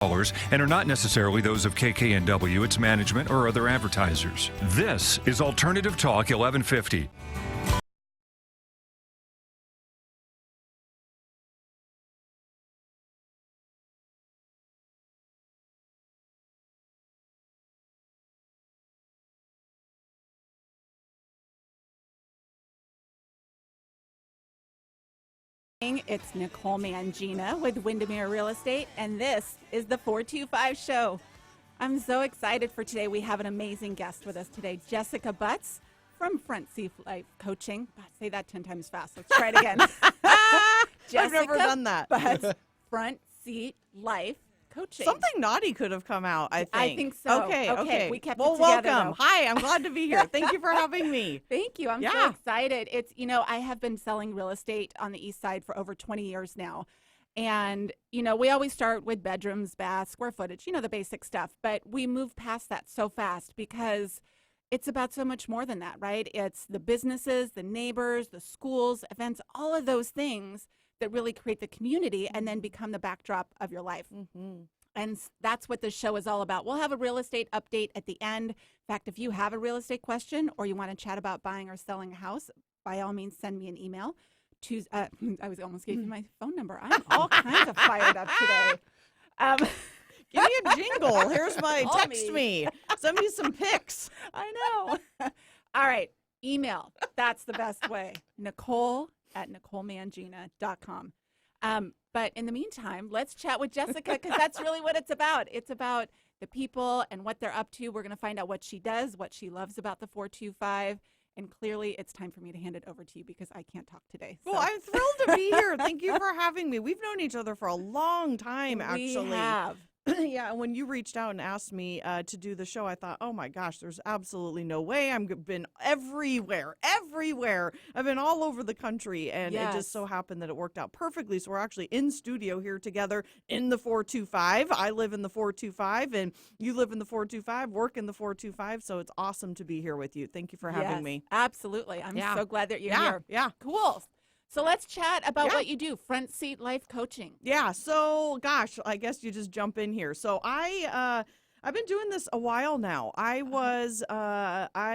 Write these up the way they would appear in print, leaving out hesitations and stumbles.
callers and are not necessarily those of KKNW, its management, or other advertisers. This is Alternative Talk 1150. It's Nicole Mangina with Windermere Real Estate, and this is the 425 Show. I'm so excited for today. We have an amazing guest with us today, Jessica Butts from Front Seat Life Coaching. Say that 10 times fast. Let's try it again. I've never done that. Butts, Front Seat Life Coaching. Something naughty could have come out, I think. I think so. Okay. We kept well, it together, welcome. though. Hi, I'm glad to be here. Thank you for having me. Thank you. I'm so excited. It's, I have been selling real estate on the east side for over 20 years now. And, we always start with bedrooms, baths, square footage, the basic stuff. But we move past that so fast because it's about so much more than that, right? It's the businesses, the neighbors, the schools, events, all of those things that really create the community and then become the backdrop of your life. Mm-hmm. And that's what this show is all about. We'll have a real estate update at the end. In fact, if you have a real estate question or you want to chat about buying or selling a house, by all means, send me an email. I was almost giving you my phone number. I'm all kinds of fired up today. Give me a jingle. Here's my text me. Send me some pics. I know. All right. Email. That's the best way. Nicole@NicoleMangina.com. But in the meantime, let's chat with Jessica because that's really what it's about. It's about the people and what they're up to. We're going to find out what she does, what she loves about the 425. And clearly, it's time for me to hand it over to you because I can't talk today. So. Well, I'm thrilled to be here. Thank you for having me. We've known each other for a long time, actually. We have. Yeah, when you reached out and asked me to do the show, I thought, oh my gosh, there's absolutely no way. I've been everywhere. I've been all over the country, and It just so happened that it worked out perfectly. So we're actually in studio here together in the 425. I live in the 425, and you live in the 425, work in the 425. So it's awesome to be here with you. Thank you for having me. Absolutely. I'm so glad that you're here. Yeah. Cool. So let's chat about what you do, Front Seat Life Coaching. Yeah. So, gosh, I guess you just jump in here. So I've been doing this a while now. I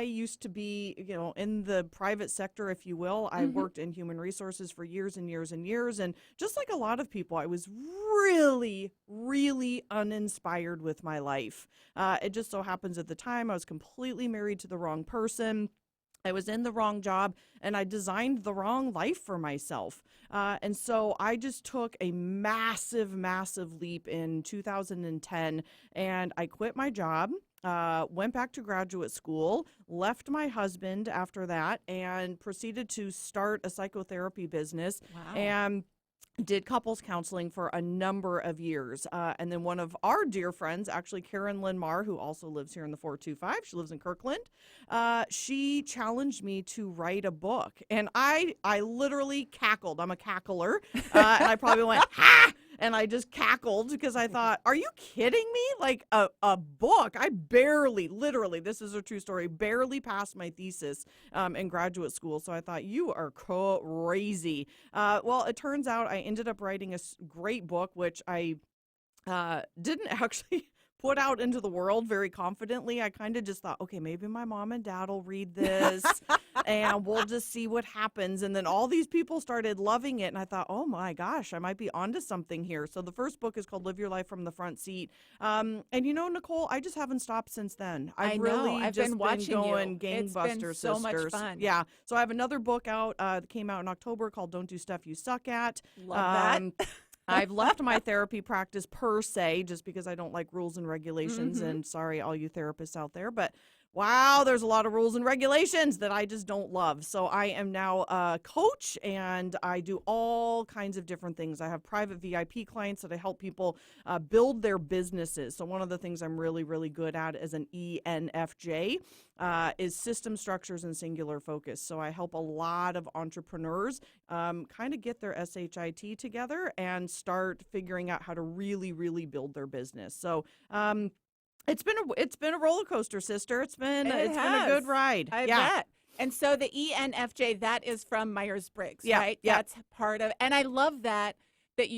used to be, in the private sector, if you will. I worked in human resources for years and years and years. And just like a lot of people, I was really, really uninspired with my life. It just so happens at the time I was completely married to the wrong person. I was in the wrong job, and I designed the wrong life for myself. And so I just took a massive, massive leap in 2010, and I quit my job, went back to graduate school, left my husband after that, and proceeded to start a psychotherapy business. Wow. And did couples counseling for a number of years. And then one of our dear friends, actually Karen Lynn Marr, who also lives here in the 425, she lives in Kirkland, she challenged me to write a book. And I literally cackled. I'm a cackler. And I probably went, ha! And I just cackled because I thought, are you kidding me? Like a book. I barely, literally, this is a true story, barely passed my thesis in graduate school. So I thought, you are crazy. Well, it turns out I ended up writing a great book, which I didn't actually put out into the world very confidently. I kind of just thought, okay, maybe my mom and dad will read this and we'll just see what happens. And then all these people started loving it. And I thought, oh my gosh, I might be onto something here. So the first book is called Live Your Life from the Front Seat. And Nicole, I just haven't stopped since then. I've been watching going you. gangbusters, it's been so sisters. much fun. Yeah. So I have another book out that came out in October called Don't Do Stuff You Suck At. Love that. I've left my therapy practice per se just because I don't like rules and regulations. And sorry, all you therapists out there, but wow, there's a lot of rules and regulations that I just don't love. So I am now a coach, and I do all kinds of different things. I have private VIP clients that I help people build their businesses. So one of the things I'm really, really good at as an ENFJ is system structures and singular focus. So I help a lot of entrepreneurs kind of get their SHIT together and start figuring out how to really, really build their business. So it's been a roller coaster, sister. It's been a good ride. I bet. And so the ENFJ, that is from Myers-Briggs, Yeah, right? yeah. That's part of, and I love that that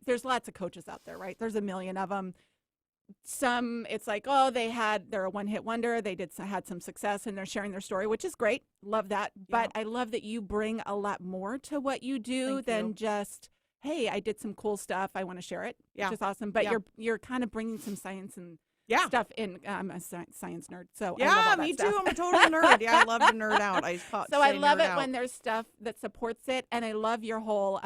there's lots of coaches out there, right? There's a million of them. Some, it's like, oh, they're a one-hit wonder. They had some success and they're sharing their story, which is great. Love that. But I love that you bring a lot more to what you do than just, hey, I did some cool stuff, I want to share it, which is awesome. But you're kind of bringing some science and stuff in. I'm a science nerd, so I love all that me stuff. too. I'm a total nerd. Yeah, I love to nerd out. I love it when there's stuff that supports it, and I love your whole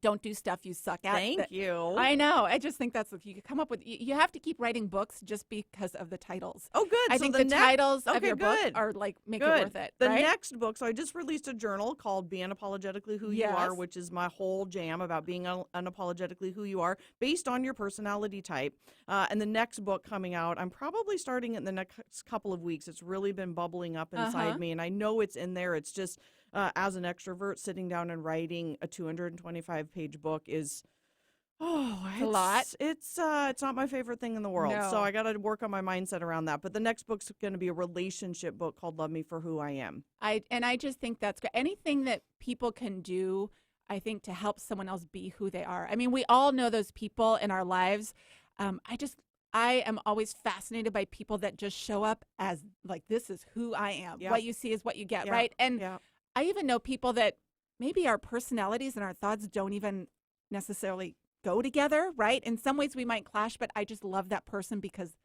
don't do stuff you suck at. Thank you. I know. I just think that's what you come up with. You have to keep writing books just because of the titles. Oh, good. I think the titles of your book are make it worth it. The right? next book, so I just released a journal called Be Unapologetically Who You Are, which is my whole jam about being unapologetically who you are based on your personality type. And the next book coming out, I'm probably starting it in the next couple of weeks. It's really been bubbling up inside me, and I know it's in there. It's just, as an extrovert, sitting down and writing a 225-page book is... it's a lot. It's not my favorite thing in the world. No. So I got to work on my mindset around that. But the next book's going to be a relationship book called Love Me for Who I Am. I just think that's great. Anything that people can do, I think, to help someone else be who they are. I mean, we all know those people in our lives. I am always fascinated by people that just show up as like, this is who I am. Yep. What you see is what you get, Yep. right? And Yep. I even know people that maybe our personalities and our thoughts don't even necessarily go together, right? In some ways we might clash, but I just love that person because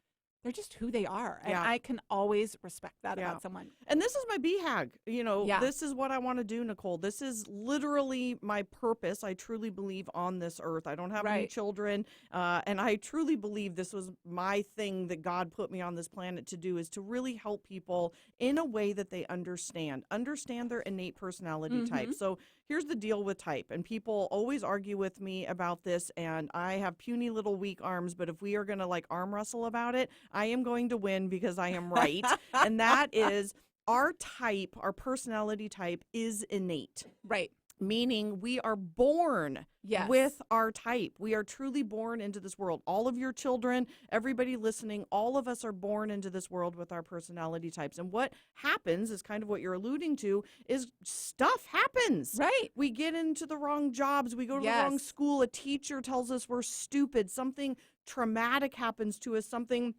they're just who they are. And I can always respect that about someone. And this is my BHAG. This is what I want to do, Nicole. This is literally my purpose. I truly believe on this earth. I don't have any children. And I truly believe this was my thing that God put me on this planet to do, is to really help people in a way that they understand their innate personality type. So here's the deal with type. And people always argue with me about this. And I have puny little weak arms. But if we are going to like arm wrestle about it, I am going to win because I am right. And that is our type, our personality type is innate. Right. Meaning we are born with our type. We are truly born into this world. All of your children, everybody listening, all of us are born into this world with our personality types. And what happens is kind of what you're alluding to is stuff happens. Right. We get into the wrong jobs. We go to the wrong school. A teacher tells us we're stupid. Something traumatic happens to us. Something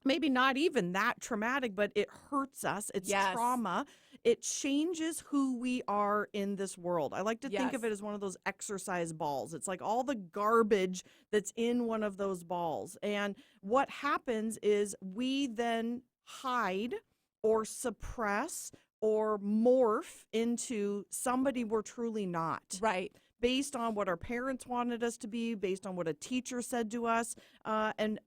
maybe not even that traumatic, but it hurts us. It's trauma. It changes who we are in this world. I like to think of it as one of those exercise balls. It's like all the garbage that's in one of those balls. And what happens is we then hide or suppress or morph into somebody we're truly not. Right. Based on what our parents wanted us to be, based on what a teacher said to us. And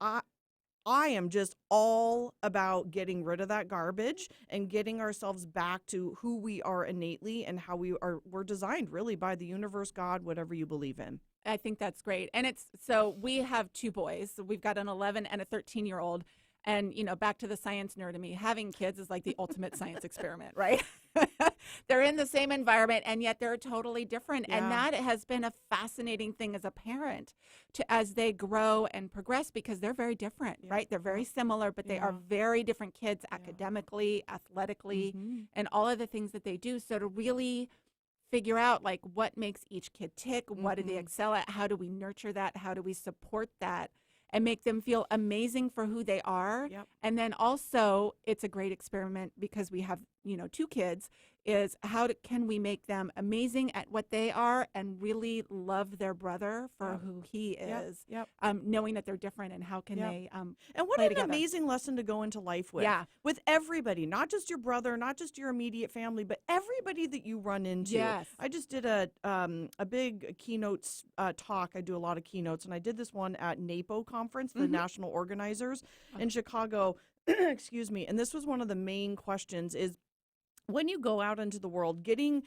I am just all about getting rid of that garbage and getting ourselves back to who we are innately and how we're designed really by the universe, God, whatever you believe in. I think that's great. And so we have two boys. So we've got an 11 and a 13-year-old. And, back to the science nerd in me, having kids is like the ultimate science experiment, right? They're in the same environment, and yet they're totally different. Yeah. And that has been a fascinating thing as a parent as they grow and progress, because they're very different, right? They're very similar, but they are very different kids academically, athletically, and all of the things that they do. So to really figure out like what makes each kid tick, what do they excel at, how do we nurture that, how do we support that, and make them feel amazing for who they are. Yep. And then also it's a great experiment because we have, two kids, is can we make them amazing at what they are and really love their brother for who he is, knowing that they're different, and how can they and what an amazing lesson to go into life with. Yeah. With everybody, not just your brother, not just your immediate family, but everybody that you run into. Yes. I just did a big keynotes talk. I do a lot of keynotes, and I did this one at NAPO conference, the National Organizers in Chicago. Excuse me. And this was one of the main questions is, when you go out into the world, getting,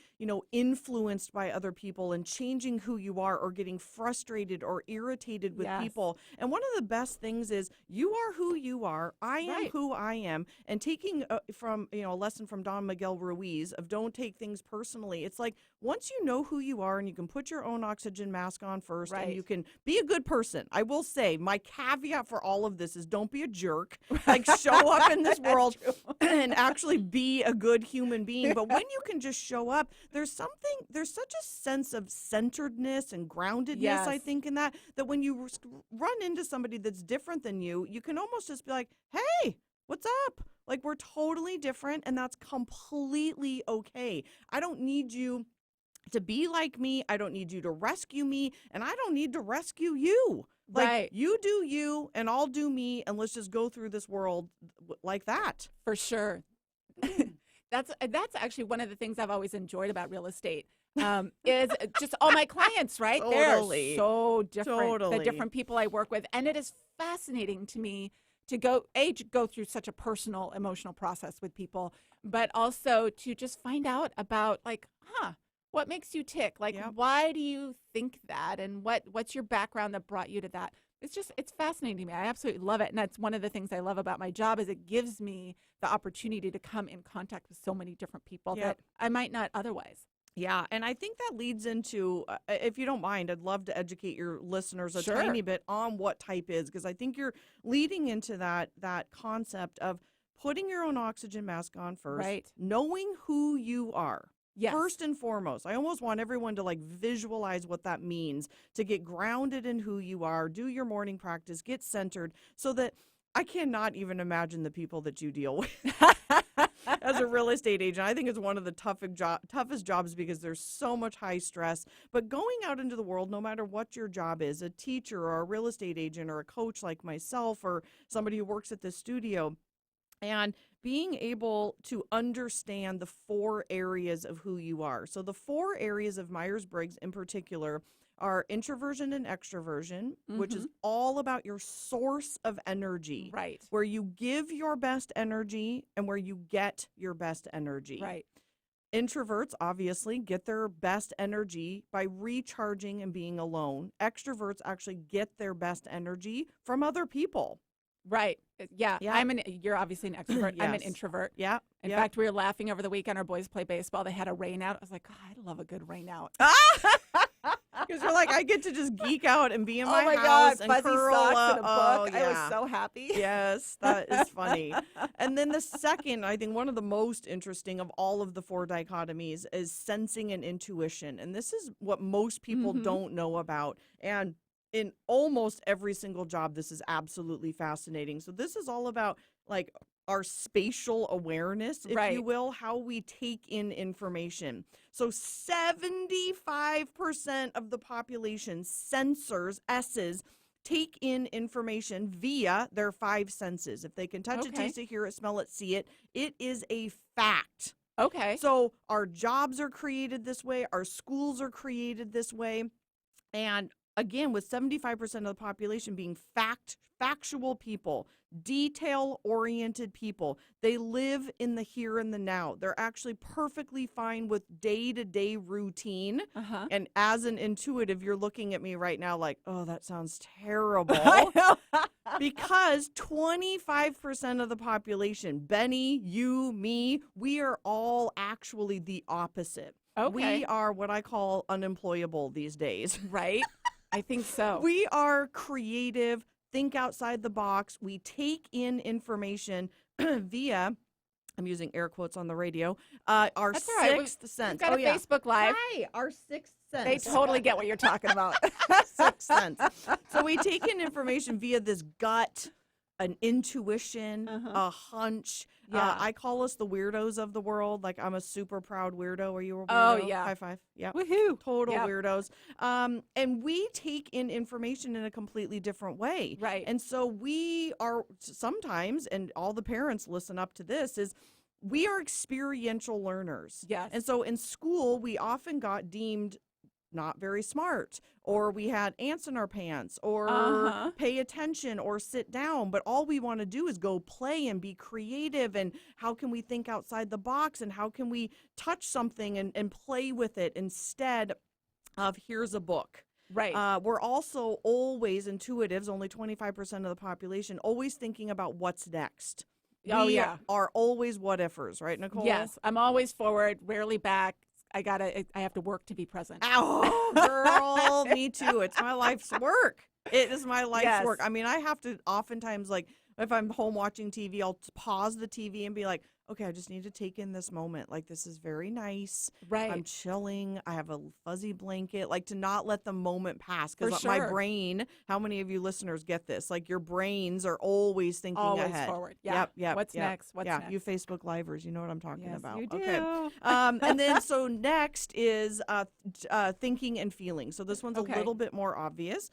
influenced by other people and changing who you are, or getting frustrated or irritated with people. And one of the best things is you are who you are. I am who I am. And taking from, a lesson from Don Miguel Ruiz of don't take things personally. It's like, once you know who you are and you can put your own oxygen mask on first and you can be a good person. I will say my caveat for all of this is don't be a jerk. Like show up in this world and actually be a good human human being. But when you can just show up, there's such a sense of centeredness and groundedness, I Yes. think, in that when you run into somebody that's different than you can almost just be like, hey, what's up? Like, we're totally different, and that's completely okay. I don't need you to be like me. I don't need you to rescue me, and I don't need to rescue you. Like, Right. you do you, and I'll do me, and let's just go through this world like that. For sure. That's actually one of the things I've always enjoyed about real estate. Is just all my clients, right? Totally. They're so different. Totally. The different people I work with, and it is fascinating to me to go through such a personal, emotional process with people, but also to just find out about, like, what makes you tick? Like, Yep. why do you think that? And what's your background that brought you to that? It's fascinating to me. I absolutely love it. And that's one of the things I love about my job is it gives me the opportunity to come in contact with so many different people Yep. that I might not otherwise. Yeah, and I think that leads into, if you don't mind, I'd love to educate your listeners a Sure. tiny bit on what type is, because I think you're leading into that concept of putting your own oxygen mask on first, Right. knowing who you are. Yes. First and foremost, I almost want everyone to, like, visualize what that means, to get grounded in who you are, do your morning practice, get centered, so that I cannot even imagine the people that you deal with as a real estate agent. I think it's one of the toughest jobs because there's so much high stress. But going out into the world, no matter what your job is, a teacher or a real estate agent or a coach like myself or somebody who works at the studio, and being able to understand the 4 areas of who you are. So the 4 areas of Myers-Briggs in particular are introversion and extroversion, which is all about your source of energy. Right. Where you give your best energy and where you get your best energy. Right. Introverts obviously get their best energy by recharging and being alone. Extroverts actually get their best energy from other people. Right. Yeah. Yeah. You're obviously an extrovert. I'm an Yes. introvert. Yeah. In yeah. fact, we were laughing over the weekend. Our boys play baseball. They had a rain out. I was like, God, I love a good rain out. Because you're like, I get to just geek out and be in my oh my house God, and fuzzy curl socks up. and a book. Oh, I was yeah. so happy. Yes, that is funny. And then the second, I think one of the most interesting of all of the 4 dichotomies is sensing and intuition. And this is what most people don't know about. And in almost every single job, this is absolutely fascinating. So this is all about, like, our spatial awareness, if Right. you will, how we take in information. So 75% of the population, sensors, S's, take in information via their 5 senses. If they can touch it, Okay. taste it, hear it, smell it, see it, it is a fact. Okay. So our jobs are created this way, our schools are created this way, and again, with 75% of the population being factual people, detail-oriented people, they live in the here and the now. They're actually perfectly fine with day-to-day routine. Uh-huh. And as an intuitive, you're looking at me right now like, oh, that sounds terrible. I know. Because 25% of the population, Benny, you, me, we are all actually the opposite. Okay. We are what I call unemployable these days. Right. I think so. We are creative, think outside the box. We take in information via, I'm using air quotes on the radio, our That's all right. sixth sense. We've got a Facebook Live. Hi, our sixth sense. They totally get what you're talking about. Sixth sense. So we take in information via this gut, an intuition, a hunch. Yeah. I call us the weirdos of the world. Like, I'm a super proud weirdo. Are you a weirdo? Oh, yeah. High five. Yeah. Woohoo. Total Yep. weirdos. And we take in information in a completely different way. Right. And so we are sometimes, and all the parents listen up to this, is we are experiential learners. Yes. And so in school, we often got deemed not very smart, or we had ants in our pants, or pay attention, or sit down. But all we want to do is go play and be creative. And how can we think outside the box? And how can we touch something and play with it instead of here's a book? Right. We're also always intuitives, only 25% of the population, always thinking about what's next. Oh, We yeah. are always what-ifers, right, Nicole? Yes. I'm always forward, rarely back. I have to work to be present. Ow, girl, me too. It's my life's work. It is my life's Yes. work. I mean, I have to oftentimes, like, if I'm home watching TV, I'll pause the TV and be like, okay, I just need to take in this moment. Like, this is very nice. Right. I'm chilling. I have a fuzzy blanket. Like, to not let the moment pass. Because For my sure. brain, how many of you listeners get this? Like, your brains are always thinking Always ahead. forward. Yeah. Yep. What's next? What's yeah, next? you Facebook Livers, you know what I'm talking Yes, about. you do. Okay. And then, so next is thinking and feeling. So this one's Okay. a little bit more obvious.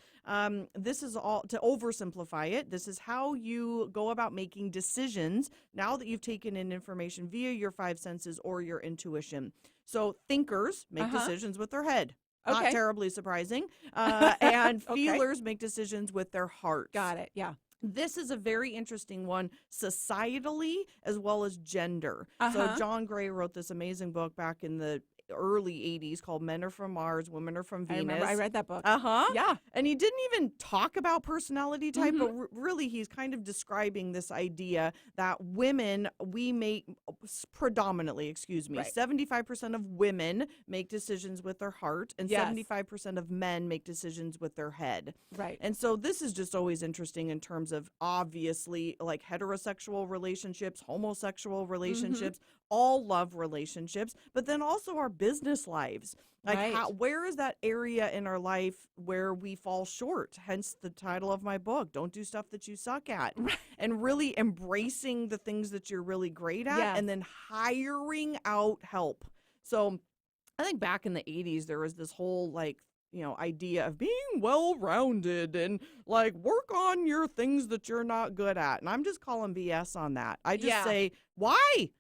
This is all, to oversimplify it, this is how you go about making decisions now that you've taken in information via your five senses or your intuition. So thinkers make decisions with their head. Not Okay. terribly surprising. And Okay. feelers make decisions with their hearts. Got it. Yeah. This is a very interesting one societally as well as gender. So Uh-huh. John Gray wrote this amazing book back in the early 80s called Men Are From Mars, Women Are From I Venus. remember I read that book. Uh-huh. Yeah. And he didn't even talk about personality type, but really he's kind of describing this idea that women, we make predominantly, Right. 75% of women make decisions with their heart and Yes. 75% of men make decisions with their head. Right. And so this is just always interesting in terms of obviously like heterosexual relationships, homosexual relationships, all love relationships, but then also our business lives. Like Right. where is that area in our life where we fall short? Hence the title of my book, Don't Do Stuff That You Suck At. Right. And really embracing the things that you're really great at Yes. and then hiring out help. So I think back in the 80s, there was this whole idea of being well-rounded and like work on your things that you're not good at. And I'm just calling BS on that. I just Yeah. say, why?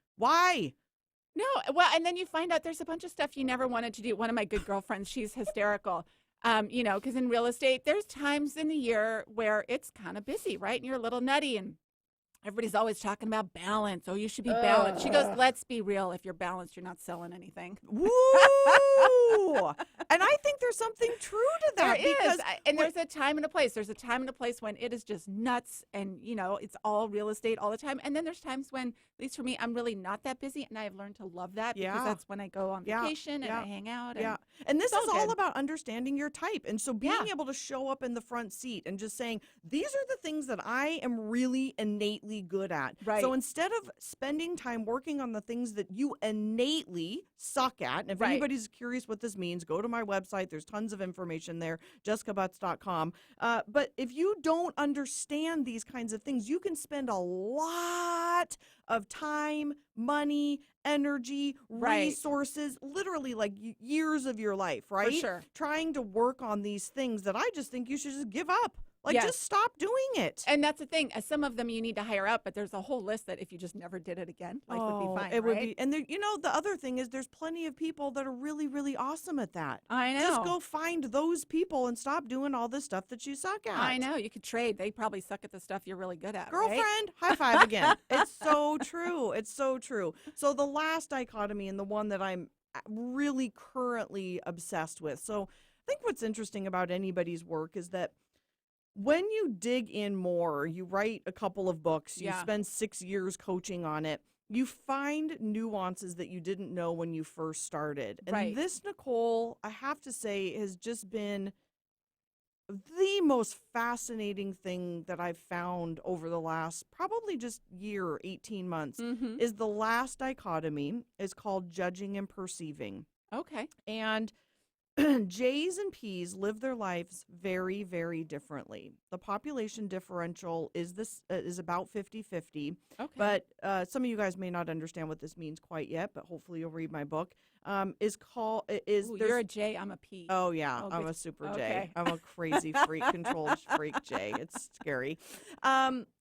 No, well, and then you find out there's a bunch of stuff you never wanted to do. One of my good girlfriends, she's hysterical. Because in real estate, there's times in the year where it's kind of busy, right? And you're a little nutty and everybody's always talking about balance. Oh, you should be balanced. She goes, let's be real. If you're balanced, you're not selling anything. Woo! And I think there's something true to that. There because is. And there's a time and a place. There's a time and a place when it is just nuts and, it's all real estate all the time. And then there's times when, at least for me, I'm really not that busy. And I've learned to love that because that's when I go on vacation and I hang out. And And this it's is all all good. about understanding your type. And so being Yeah. able to show up in the front seat and just saying, these are the things that I am really innately good at. Right. So instead of spending time working on the things that you innately suck at, and if Right. anybody's curious what this means, go to my website. There's tons of information there, jessicabutts.com. But if you don't understand these kinds of things, you can spend a lot of time, money, energy, Right. resources, literally like years of your life, right? sure. Trying to work on these things that I just think you should just give up. Like, Yes. just stop doing it. And that's the thing. Some of them you need to hire up, but there's a whole list that if you just never did it again, life would be fine. It would right? be. And there, the other thing is there's plenty of people that are really, really awesome at that. I know. Just go find those people and stop doing all this stuff that you suck at. I know. You could trade. They probably suck at the stuff you're really good at. Girlfriend, Right? high five again. It's so true. It's so true. So the last dichotomy and the one that I'm really currently obsessed with. So I think what's interesting about anybody's work is that when you dig in more, you write a couple of books, you spend 6 years coaching on it, you find nuances that you didn't know when you first started. And Right. this, Nicole, I have to say, has just been the most fascinating thing that I've found over the last probably just year, 18 months, Mm-hmm. is the last dichotomy is called judging and perceiving. Okay. And J's and P's live their lives very, very differently. The population differential is about 50-50. Okay. But some of you guys may not understand what this means quite yet, but hopefully you'll read my book. Ooh, you're a J, I'm a P. Oh, yeah. Oh, I'm good. a super J. Okay. I'm a crazy freak, controlled freak J. It's scary.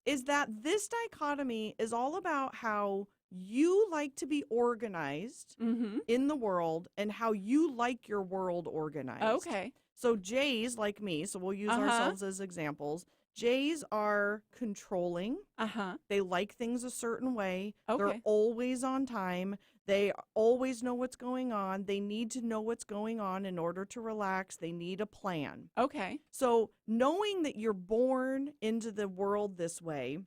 Is that this dichotomy is all about how you like to be organized Mm-hmm. in the world and how you like your world organized. Okay. So J's, like me, so we'll use Uh-huh. ourselves as examples. J's are controlling. Uh-huh. They like things a certain way. They're Okay. always on time. They always know what's going on. They need to know what's going on in order to relax. They need a plan. Okay. So knowing that you're born into the world this way,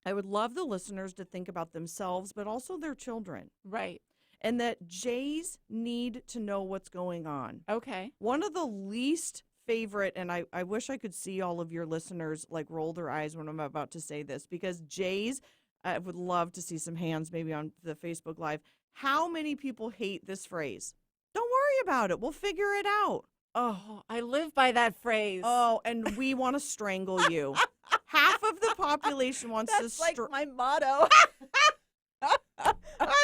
I would love the listeners to think about themselves, but also their children, Right. and that J's need to know what's going on. Okay. One of the least favorite, and I wish I could see all of your listeners like roll their eyes when I'm about to say this, because Jay's, I would love to see some hands maybe on the Facebook Live. How many people hate this phrase? Don't worry about it. We'll figure it out. Oh, I live by that phrase. Oh, and we want to strangle you. Half of the population wants That's to like my motto. I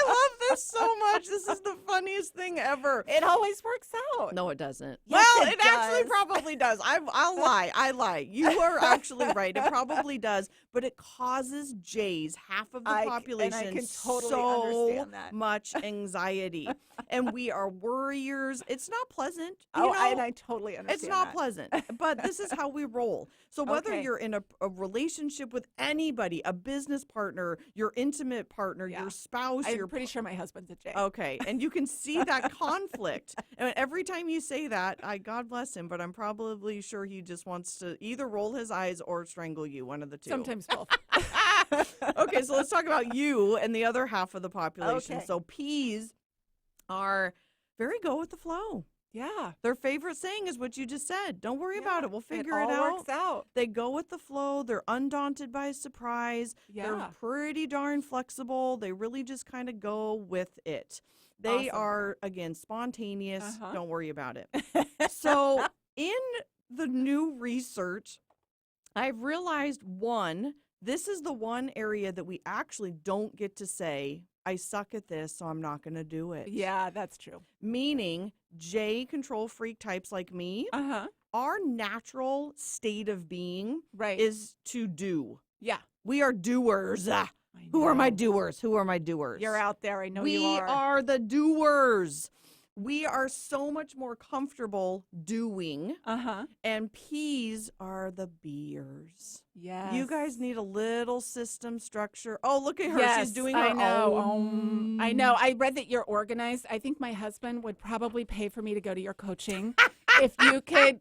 love this so much. This is the funniest thing ever. It always works out. No, it doesn't. Yes, Well, it it actually does. probably does. I'll lie. I lie. You are actually right. It probably does. But it causes Jays, half of the population, and I can totally so understand that. much anxiety. And we are worriers. It's not pleasant. And I totally understand It's not that. pleasant, but this is how we roll. So whether Okay. you're in a relationship with anybody, a business partner, your intimate partner, Yeah. your spouse, I'm pretty sure my husband's a J. okay, and you can see that conflict. And every time you say that, God bless him, but I'm probably sure he just wants to either roll his eyes or strangle you, one of the two. Sometimes both. Okay, so let's talk about you and the other half of the population. Okay. So P's are very go with the flow. Yeah. Their favorite saying is what you just said. Don't worry about it. We'll figure it all out. works out. They go with the flow. They're undaunted by surprise. Yeah. They're pretty darn flexible. They really just kind of go with it. They Awesome. are, again, spontaneous. Uh-huh. Don't worry about it. So in the new research, I've realized, one, this is the one area that we actually don't get to say, I suck at this, so I'm not going to do it. Yeah, that's true. Meaning, J control freak types like me, Uh-huh. our natural state of being Right. is to do. Yeah. We are doers. I Who are my know. doers? Who are my doers? You're out there. I know we you are. are the doers. We are so much more comfortable doing, Uh-huh. and P's are the beers. Yes. You guys need a little system structure. Oh, look at her. Yes, She's doing her I know. own. I know. I read that you're organized. I think my husband would probably pay for me to go to your coaching if you could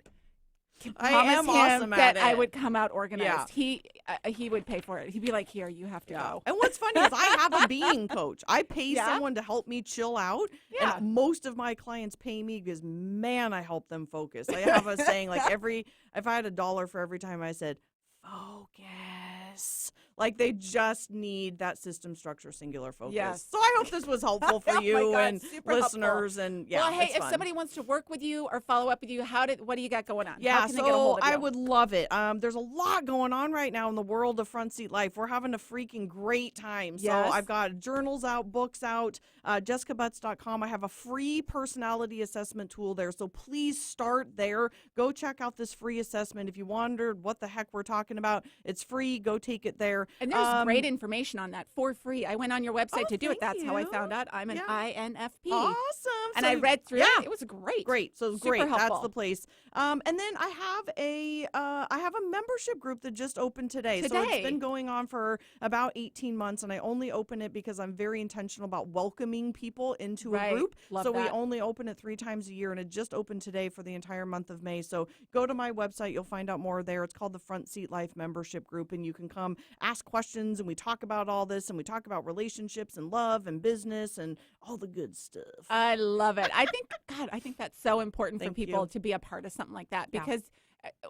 I promise am him awesome that at I it. would come out organized. Yeah. He would pay for it. He'd be like, "Here, you have to go." And what's funny is I have a being coach. I pay Yeah? someone to help me chill out. Yeah. And most of my clients pay me because, man, I help them focus. I have a saying, like, if I had $1 for every time I said, focus. Like, they just need that system structure, singular focus. Yes. So I hope this was helpful for Oh my you God, and super helpful. listeners. And yeah, well, hey, it's if fun. somebody wants to work with you or follow up with you, what do you got going on? Yeah, How can they get a so hold of you? I would love it. There's a lot going on right now in the world of front seat life. We're having a freaking great time. So Yes. I've got journals out, books out, jessicabutts.com. I have a free personality assessment tool there. So please start there. Go check out this free assessment. If you wondered what the heck we're talking about, it's free. Go take it there. And there's great information on that for free. I went on your website to do it. thank That's how I you. found out. I'm an Yeah. INFP. Awesome. And So I read through yeah. it. It was great. Great. So Super great. That's helpful. the place. And then I have a membership group that just opened today. So it's Today. been going on for about 18 months, and I only open it because I'm very intentional about welcoming people into Right. a group. Love so we that. only open it 3 times a year, and it just opened today for the entire month of May. So go to my website. You'll find out more there. It's called the Front Seat Life Membership Group, and you can come ask questions, and we talk about all this, and we talk about relationships and love and business and all the good stuff. I love it. I think that's so important for Thank people you. to be a part of something like that Yeah. because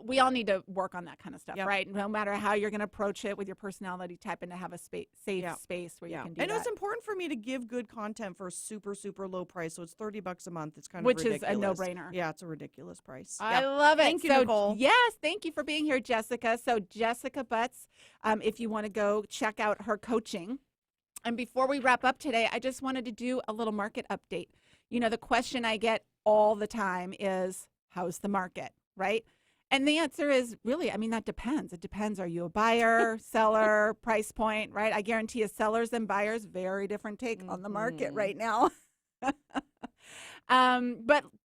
we all need to work on that kind of stuff, Yep. right? No matter how you're going to approach it with your personality type and to have a safe Yeah. space where you can do and that. it's important for me to give good content for a super, super low price. So it's $30 a month. It's kind Which of is a ridiculous. no-brainer. Yeah, it's a ridiculous price. I Yeah. love it. Thank you, so, Nicole. Yes, thank you for being here, Jessica. So Jessica Butts, if you want to go check out her coaching. And before we wrap up today, I just wanted to do a little market update. You know, the question I get all the time is, how's the market, right? And the answer is really, I mean, that depends. It depends. Are you a buyer, seller, price point, right? I guarantee you sellers and buyers, very different take on the market Mhm. right now.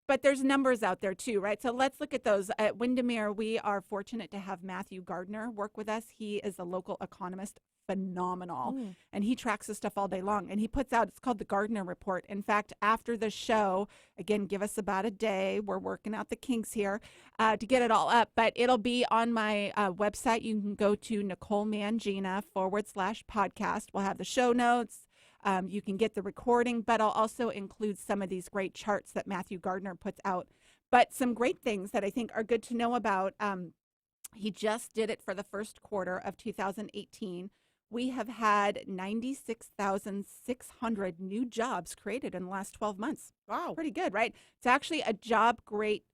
But there's numbers out there too, right? So let's look at those. At Windermere, we are fortunate to have Matthew Gardner work with us. He is a local economist, phenomenal. And he tracks this stuff all day long. And he puts out, it's called the Gardner Report. In fact, after the show, again, give us about a day. We're working out the kinks here to get it all up. But it'll be on my website. You can go to Nicole Mangina /podcast. We'll have the show notes. You can get the recording, but I'll also include some of these great charts that Matthew Gardner puts out. But some great things that I think are good to know about. He just did it for the first quarter of 2018. We have had 96,600 new jobs created in the last 12 months. Wow. Pretty good, right? It's actually a job rate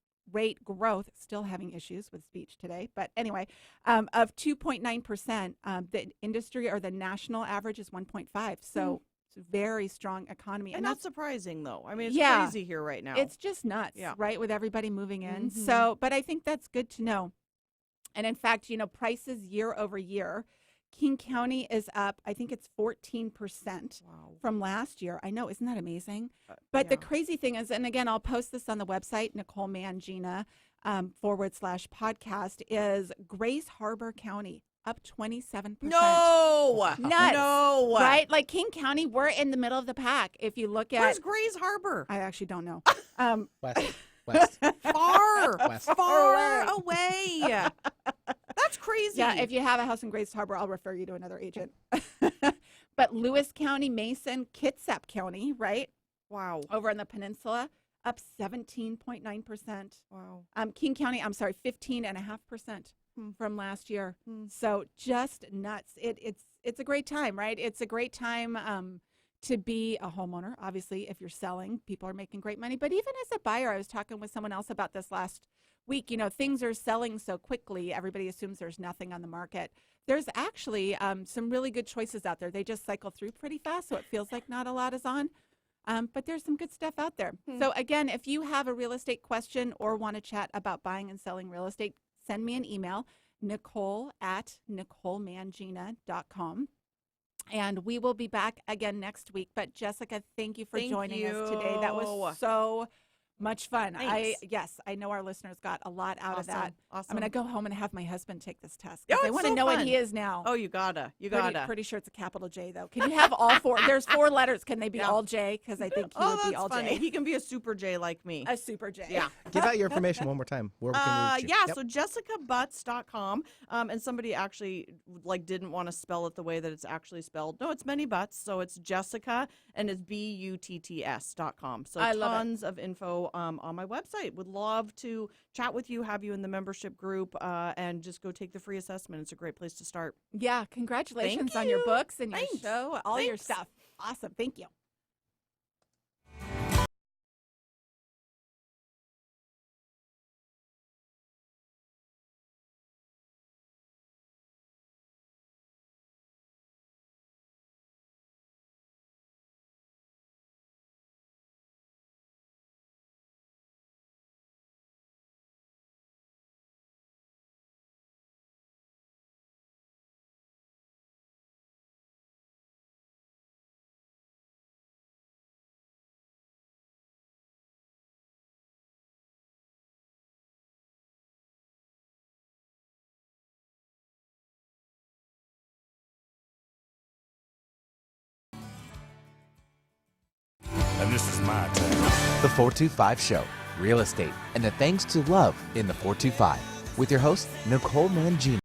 growth, still having issues with speech today, but anyway, of 2.9%. The industry or the national average is 1.5. So it's a very strong economy. And not surprising, though. I mean, it's Yeah. crazy here right now. It's just nuts, Yeah. right? With everybody moving in. Mhm. So, but I think that's good to know. And in fact, prices year over year, King County is up, I think it's 14% Wow. from last year. I know, isn't that amazing? But the crazy thing is, and again, I'll post this on the website, Nicole Mangina /podcast, is Grace Harbor County up 27%. No. Nuts. No. Right? Like King County, we're in the middle of the pack. If you look at, Where's Grays Harbor? I actually don't know. West. Far. West. Far away. That's crazy. Yeah, if you have a house in Grace Harbor, I'll refer you to another agent. But Lewis County, Mason, Kitsap County, right? Wow. Over in the peninsula, up 17.9%. Wow. King County, 15.5% from last year. So just nuts. It's a great time, right? It's a great time to be a homeowner. Obviously, if you're selling, people are making great money. But even as a buyer, I was talking with someone else about this last week. Things are selling so quickly. Everybody assumes there's nothing on the market. There's actually some really good choices out there. They just cycle through pretty fast, so it feels like not a lot is on. But there's some good stuff out there. So again, if you have a real estate question or want to chat about buying and selling real estate, send me an email, Nicole@NicoleMangina.com. And we will be back again next week. But Jessica, thank you for joining us today. That was so much fun. Thanks. I know our listeners got a lot out of that. Awesome. I'm going to go home and have my husband take this test. Oh, I it's want to so know what fun. he is now. Oh, you gotta. Pretty sure it's a capital J, though. Can you have all four? There's 4 letters. Can they be all J? Because I think he would be that's all funny. J. He can be a super J like me. A super J. Yeah. Give out your information one more time. Where we can reach you. Yeah, Yep. so jessicabutts.com. And somebody actually didn't want to spell it the way that it's actually spelled. No, it's many butts. So it's Jessica and it's BUTTS.com. So I love it. tons of info on my website. Would love to chat with you, have you in the membership group, and just go take the free assessment. It's a great place to start. Yeah. Congratulations Thank on your you. books and your Thanks. show, all your Thanks. stuff. Awesome. Thank you. And this is my town. The 425 Show, Real Estate, and the Thanks to Love in the 425, with your host, Nicole Mangina.